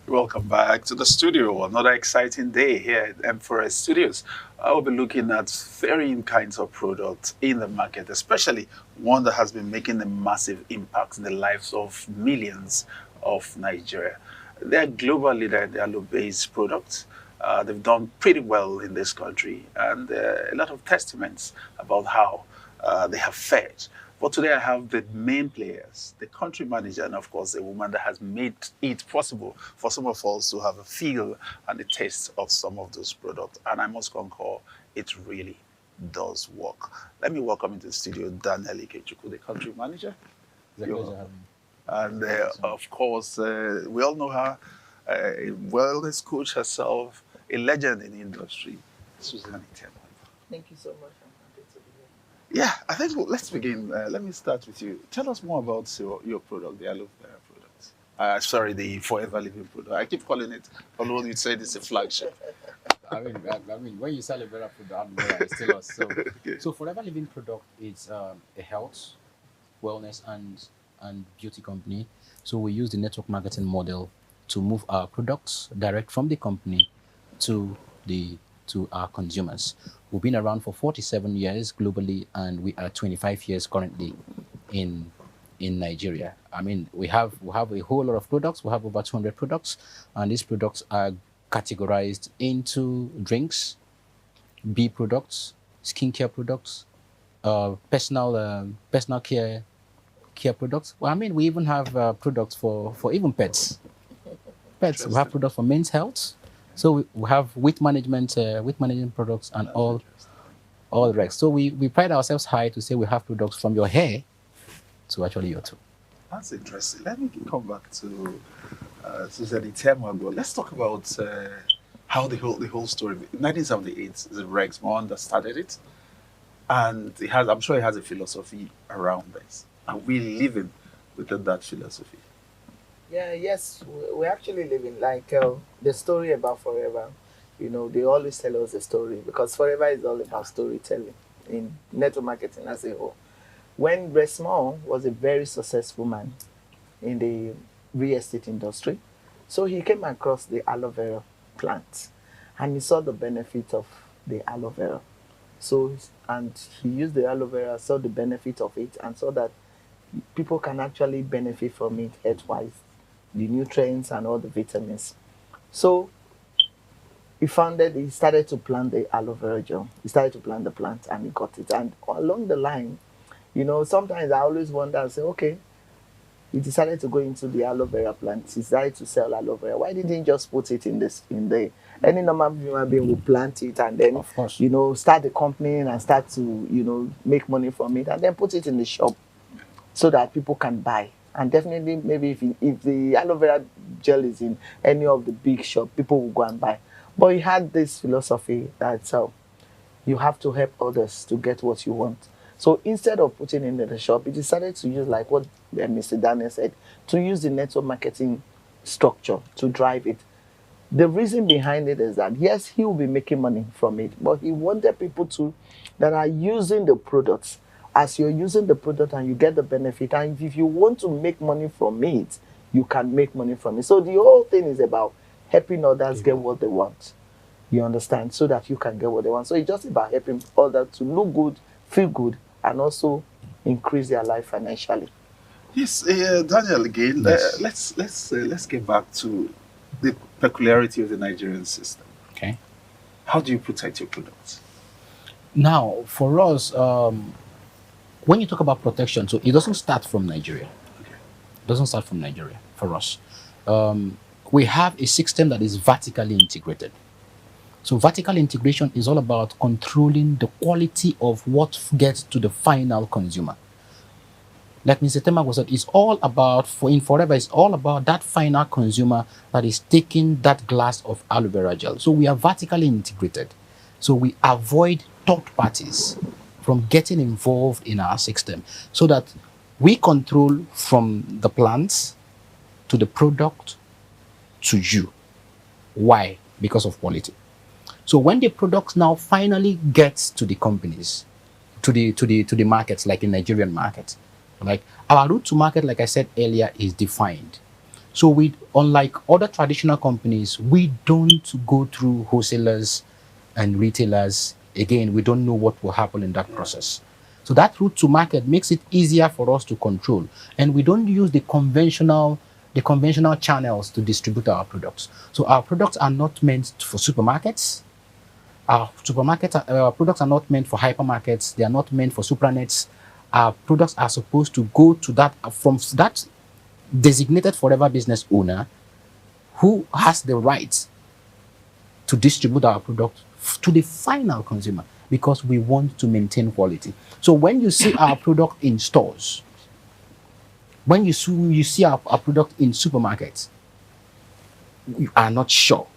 Welcome back to the studio. Another exciting day here at M4S Studios. I will be looking at varying kinds of products in the market, especially one that has been making a massive impact in the lives of millions of Nigeria. They're global leader in the aloe-based products. They've done pretty well in this country, and a lot of testaments about how they have fared. But today I have the main players, the country manager, and of course, a woman that has made it possible for some of us to have a feel and a taste of some of those products. And I must concur, it really does work. Let me welcome into the studio Daniel Ikechukwu, the country manager. It's a pleasure having you. And of course, we all know her, a wellness coach herself, a legend in the industry, Susan Itemuagbor. Thank you so much. I'm happy to be here. Yeah, I think let's begin. Let me start with you. Tell us more about your product, the aloe vera product. Sorry, the Forever Living product. I keep calling it, although you said it's a flagship. I mean, when you sell a Vera product, aloe vera is still us. So, Okay. so Forever Living product is a health, wellness, and beauty company. So we use the network marketing model to move our products direct from the company to our consumers. We've been around for 47 years globally, and we are 25 years currently in Nigeria. I mean, we have a whole lot of products. We have over 200 products, and these products are categorized into drinks, bee products, skincare products, personal care products. Well, I mean, we even have products for even pets. Pets. We have products for men's health. So we have weight management products and all the rest. So we pride ourselves high to say we have products from your hair to actually your toe. That's interesting. Let me come back to Susan Itemuagbor. Let's talk about how the whole story. In 1978, the Rex Mon that started it, and I'm sure he has a philosophy around this. Are we living within that philosophy? Yes, we're actually living like the story about Forever. They always tell us the story because Forever is all about storytelling in network marketing as a whole. When Resmond was a very successful man in the real estate industry, so he came across the aloe vera plant and he saw the benefit of the aloe vera. So, and he used the aloe vera, saw the benefit of it, and saw that people can actually benefit from it health-wise, the nutrients and all the vitamins. So he started to plant the aloe vera gel. He started to plant the plant and he got it. And along the line, sometimes I always wonder and say, okay, he decided to go into the aloe vera plant. He decided to sell aloe vera. Why didn't he just put it in the any normal human being will plant it and then Of course. start the company and start to make money from it and then put it in the shop so that people can buy. And definitely, maybe if the aloe vera gel is in any of the big shop, people will go and buy. But he had this philosophy that you have to help others to get what you want. So instead of putting it in the shop, he decided to use, like what Mr. Daniel said, to use the network marketing structure to drive it. The reason behind it is that, yes, he will be making money from it, but he wanted people that are using the products. As you're using the product and you get the benefit, and if you want to make money from it, you can make money from it. So the whole thing is about helping others get what they want. You understand? So that you can get what they want. So it's just about helping others to look good, feel good, and also increase their life financially. Yes, Daniel. Again, Yes. let's get back to the peculiarity of the Nigerian system. Okay. How do you protect your products? Now, for us, when you talk about protection, so it doesn't start from Nigeria. Okay. It doesn't start from Nigeria for us. We have a system that is vertically integrated. So vertical integration is all about controlling the quality of what gets to the final consumer. Like Mr. Temak said, it's all about, in Forever, it's all about that final consumer that is taking that glass of aloe vera gel. So we are vertically integrated. So we avoid third parties from getting involved in our system so that we control from the plants to the product to you. Why? Because of quality. So when the products now finally gets to the companies, to the markets, like in Nigerian market, like our route to market, like I said earlier, is defined. So we, unlike other traditional companies, we don't go through wholesalers and retailers. Again, we don't know what will happen in that process. So that route to market makes it easier for us to control. And we don't use the conventional channels to distribute our products. So our products are not meant for supermarkets. Our products are not meant for hypermarkets. They are not meant for supranets. Our products are supposed to go to that, from that designated forever business owner who has the right to distribute our product to the final consumer, because we want to maintain quality. So when you see our product in stores, when you see our product in supermarkets, you are not sure,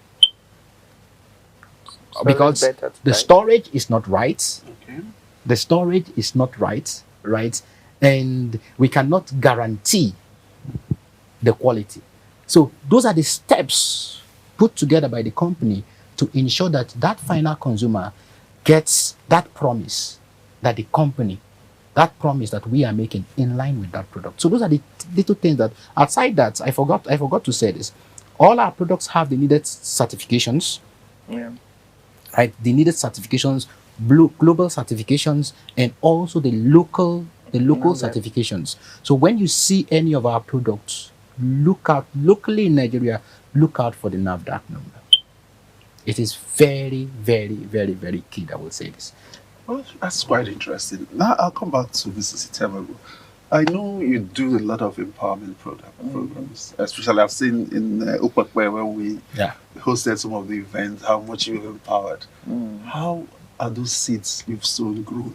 So because it's better to the buy. storage is not right. Okay. The storage is not right, and we cannot guarantee the quality. So those are the steps put together by the company to ensure that that final consumer gets that promise that the company, that promise that we are making in line with that product. So those are the little things that, outside that, I forgot to say this. All our products have the needed certifications, Yeah. right? The needed certifications, global certifications, and also the local NAFDAC. certifications. So when you see any of our products, look out locally in Nigeria, look out for the NAFDAC number. It is very, very, very, very key. I will say this. Well, that's quite interesting. Now I'll come back to Mrs. Itemuagbor. I know you do a lot of empowerment programs, especially I've seen in Ikechuckwu where we Yeah. hosted some of the events, how much you've empowered. Mm. How are those seeds you've sown grown?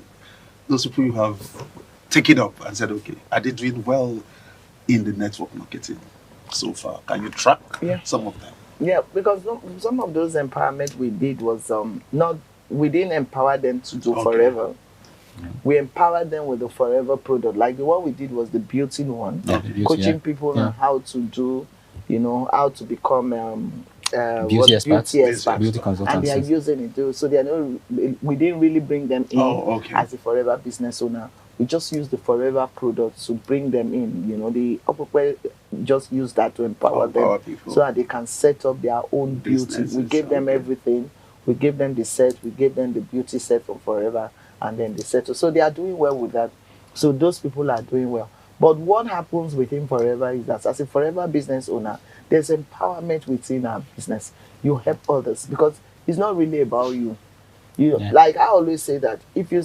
Those people you have taken up and said, okay, are they doing well in the network marketing so far? Can you track Yeah. some of them? Yeah, because some of those empowerment we did was not, we didn't empower them to do Okay. forever. We empowered them with the forever product. Like the one we did was the beauty one, Yeah, the beauty, coaching yeah. people Yeah. on how to do, how to become Beauty experts, beauty experts. beauty And they are consultants. using it too. So they are not, we didn't really bring them in Okay. as a forever business owner. We just used the forever product to bring them in. The upper just use that to empower Empower them people. so that they can set up their own beauty. We Businesses, gave them okay. everything. We gave them the set. We gave them the beauty set from forever, and then they settle. So they are doing well with that. So those people are doing well. But what happens within forever is that as a forever business owner, there's empowerment within our business. You help others because it's not really about you. Yeah. Like I always say that if you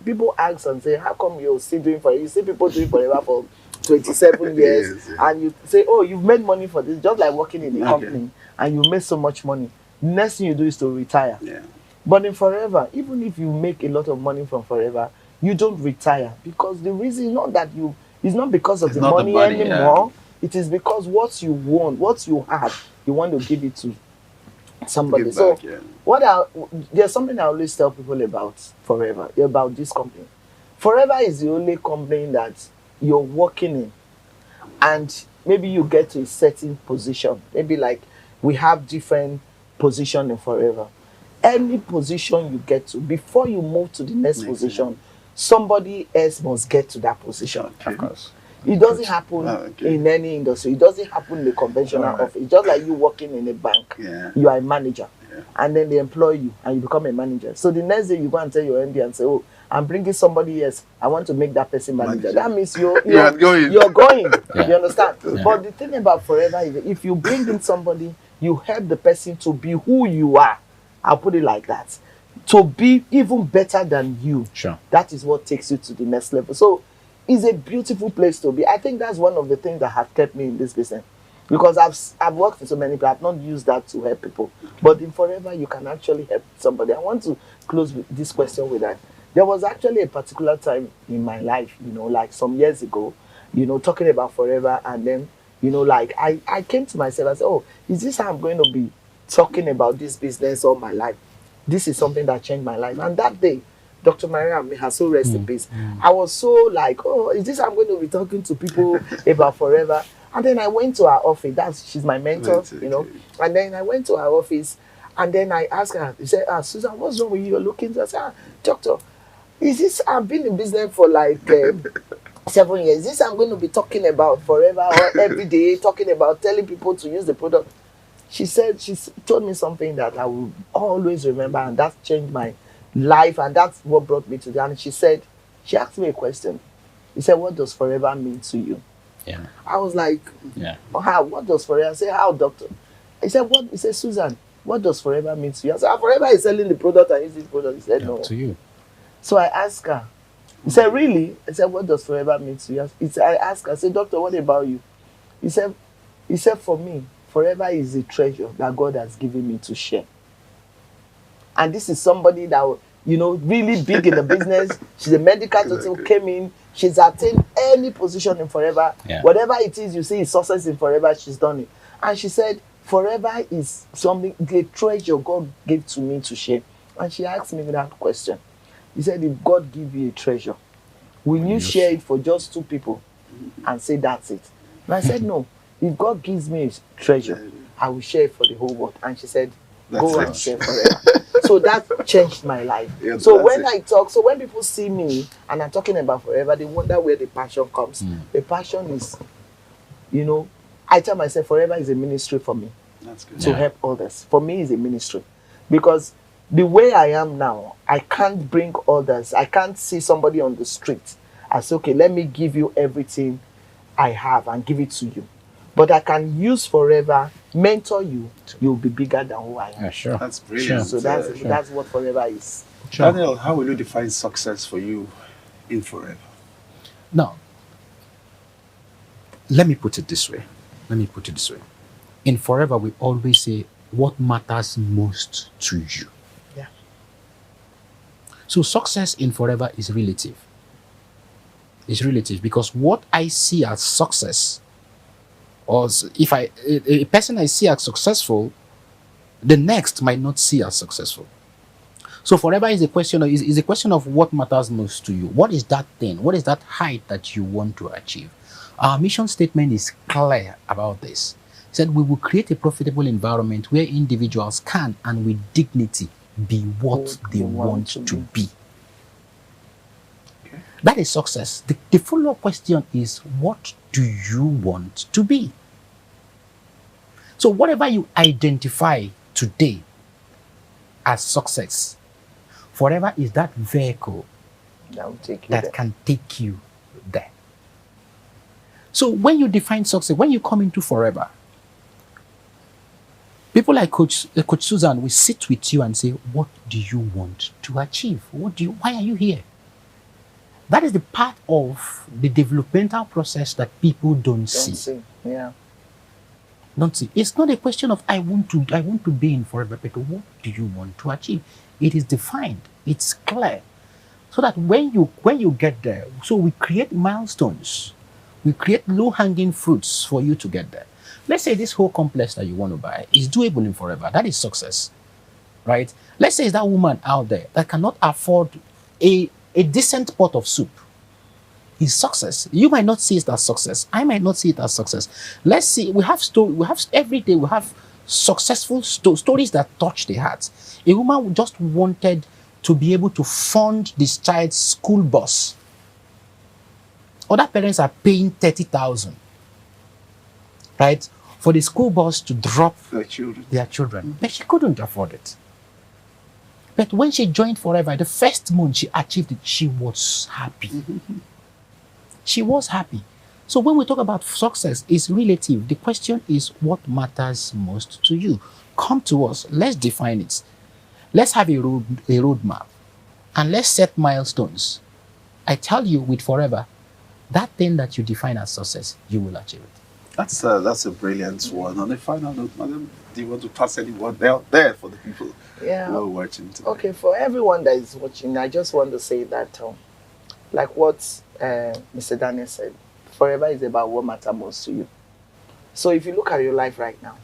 people ask and say, how come you're still doing forever? You see people doing forever for 27 years, Yes, yeah. and you say, oh, you've made money for this, just like working in a Okay. company, and you made so much money. Next thing you do is to retire. Yeah. But in forever, even if you make a lot of money from forever, you don't retire because the reason is not it's not because of It's the not the money, money, yeah. anymore. It is because what you want, what you have, you want to give it to somebody. Give So back, yeah. there's something I always tell people about forever, about this company. Forever is the only company that you're working in, and maybe you get to a certain position. Maybe like we have different position in forever. Any position you get to, before you move to the next Next, position, somebody else must get to that position. Okay. Of course. It doesn't happen Okay. in any industry. It doesn't happen in the conventional Alright. office. It's just like you working in a bank. Yeah. You are a manager, Yeah. and then they employ you, and you become a manager. So the next day you go and tell your MD and say, "Oh, I'm bringing somebody else. I want to make that person manager." Manager. That means you're going. You're going. Yeah. You understand? Yeah. But the thing about forever is that if you bring in somebody, you help the person to be who you are. I'll put it like that. To be even better than you. Sure. That is what takes you to the next level. So it's a beautiful place to be. I think that's one of the things that have kept me in this business. Because I've worked with so many people, I've not used that to help people. But in forever, you can actually help somebody. I want to close with this question with that. There was actually a particular time in my life, like some years ago, talking about forever, and then, like I came to myself and said, oh, is this how I'm going to be talking about this business all my life? This is something that changed my life. And that day, Dr. Maria, may her soul rest in peace. I was so like, oh, is this how I'm going to be talking to people about forever? And then I went to her office. She's my mentor, That's okay. And then I went to her office, and then I asked her, she said, Susan, what's wrong with you? You're looking. I said, doctor, is this, I've been in business for like 7 years. This I'm going to be talking about forever or every day, talking about telling people to use the product. She said, told me something that I will always remember, and that changed my life, and that's what brought me to that. And she asked me a question. He said, what does forever mean to you? Yeah. I was like, Yeah. how? What does forever? I said, how, doctor? He said, what? He said, Susan, what does forever mean to you? I said, forever is selling the product and using the product. He said, no. To you. So I asked her. He said, really? I said, what does forever mean to you? I asked her, I said, doctor, what about you? He said, for me, forever is a treasure that God has given me to share. And this is somebody that, really big in the business. She's a medical doctor who came in. She's attained any position in forever. Yeah. Whatever it is you see is success in forever, she's done it. And she said, forever is something, the treasure God gave to me to share. And she asked me that question. He said, if God give you a treasure, will you share it for just 2 people and say that's it? And I said, no. If God gives me a treasure, I will share it for the whole world. And she said, go and share forever. So that changed my life. Yeah, So when when people see me and I'm talking about forever, they wonder where the passion comes. The passion is, I tell myself forever is a ministry for me. That's good. To help others. For me, it's a ministry. Because the way I am now, I can't bring others. I can't see somebody on the street and say, okay, let me give you everything I have and give it to you. But I can use forever, mentor you, you'll be bigger than who I am. Yeah, sure. That's brilliant. So that's what forever is. Sure. Daniel, how will you define success for you in forever? Now, let me put it this way. In forever, we always say what matters most to you. Yeah. So success in forever is relative. It's relative because what I see as success, or if a person I see as successful, the next might not see as successful. So forever is a question of what matters most to you. What is that thing? What is that height that you want to achieve? Our mission statement is clear about this. It said we will create a profitable environment where individuals can and with dignity be what they want to be. Okay. That is success. The follow-up question is, what do you want to be? So whatever you identify today as success, forever is that vehicle That will take you that there. can take you there. So when you define success, when you come into forever, people like Coach Susan will sit with you and say, what do you want to achieve? Why are you here? That is the part of the developmental process that people don't see. Yeah. Don't see. It's not a question of I want to be in forever, but what do you want to achieve? It is defined. It's clear. So that when you get there, so we create milestones. We create low-hanging fruits for you to get there. Let's say this whole complex that you want to buy is doable in forever. That is success. Right? Let's say it's that woman out there that cannot afford a decent pot of soup. Is success. You might not see it as success. I might not see it as success. Let's see. We have every day. We have successful stories that touch the heart. A woman just wanted to be able to fund this child's school bus. Other parents are paying 30,000, right, for the school bus to drop their children, but she couldn't afford it. But when she joined Forever, the first month she achieved it, she was happy. She was happy. So when we talk about success, it's relative. The question is, what matters most to you? Come to us. Let's define it. Let's have a roadmap. And let's set milestones. I tell you, with Forever, that thing that you define as success, you will achieve it. That's a brilliant one. On a final note, madam, do you want to pass any word out there for the people who are watching today? Okay, for everyone that is watching, I just want to say that, like what Mr. Daniel said, forever is about what matters most to you. So if you look at your life right now,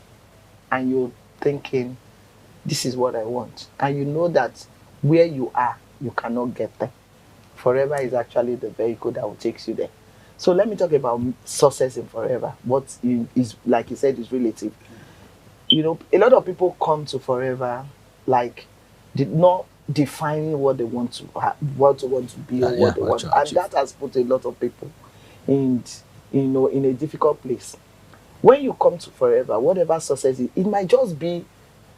and you're thinking, this is what I want, and you know that where you are, you cannot get there, forever is actually the vehicle that will take you there. So let me talk about success in forever. What is, like you said, is relative. You know, a lot of people come to forever like not defining what they want to have, what they want to be, or what they want, and that has put a lot of people in in a difficult place. When you come to Forever, whatever success it might just be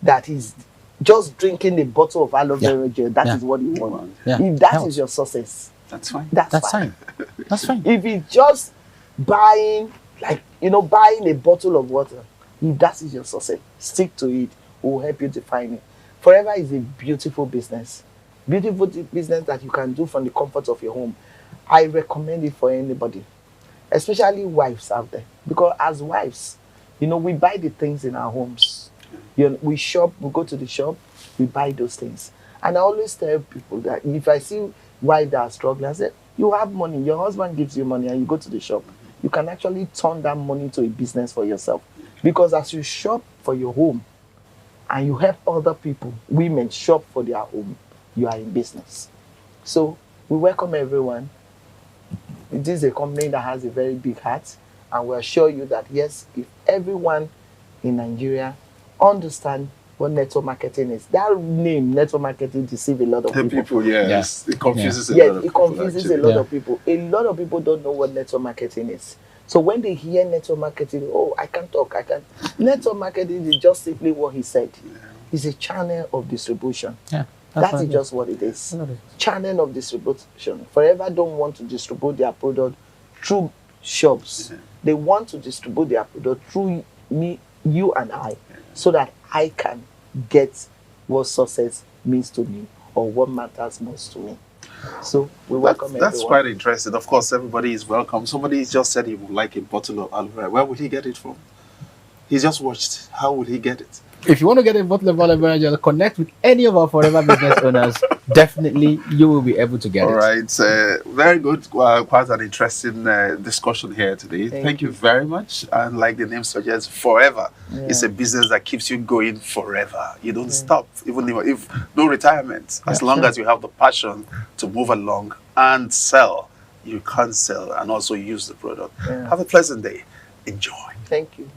that is just drinking a bottle of aloe vera gel. That is what you want. If that is your success, that's fine. That's fine. That's fine. If it's just buying, like, buying a bottle of water, if that is your success, stick to it. It will help you define it. Forever is a beautiful business. Beautiful business that you can do from the comfort of your home. I recommend it for anybody, especially wives out there. Because as wives, we buy the things in our homes. We shop, we go to the shop, we buy those things. And I always tell people that if I see wives that are struggling, I say, you have money, your husband gives you money and you go to the shop, you can actually turn that money to a business for yourself. Because as you shop for your home and you help other people, women shop for their home, you are in business. So we welcome everyone. This is a company that has a very big heart, and we assure you that yes, if everyone in Nigeria understand what network marketing is, that name network marketing deceives a lot of people. Yes, it confuses a lot of people. It confuses a lot of people. A lot of people don't know what network marketing is. So when they hear network marketing, oh, I can't talk, I can't. Network marketing is just simply what he said. It's a channel of distribution. That is just what it is. Channel of distribution. Forever don't want to distribute their product through shops. They want to distribute their product through me, you and I, so that I can get what success means to me or what matters most to me. So we welcome everyone. That's quite interesting. Of course, everybody is welcome. Somebody just said he would like a bottle of aloe vera. Where would he get it from? He just watched. How would he get it? If you want to get a bottle of aloe vera gel, connect with any of our Forever business owners. Definitely, you will be able to get it. All right. Very good. Quite an interesting discussion here today. Thank you very much. And like the name suggests, Forever is a business that keeps you going forever. You don't stop, even if no retirement. As long as you have the passion to move along and sell, you can sell and also use the product. Have a pleasant day. Enjoy. Thank you.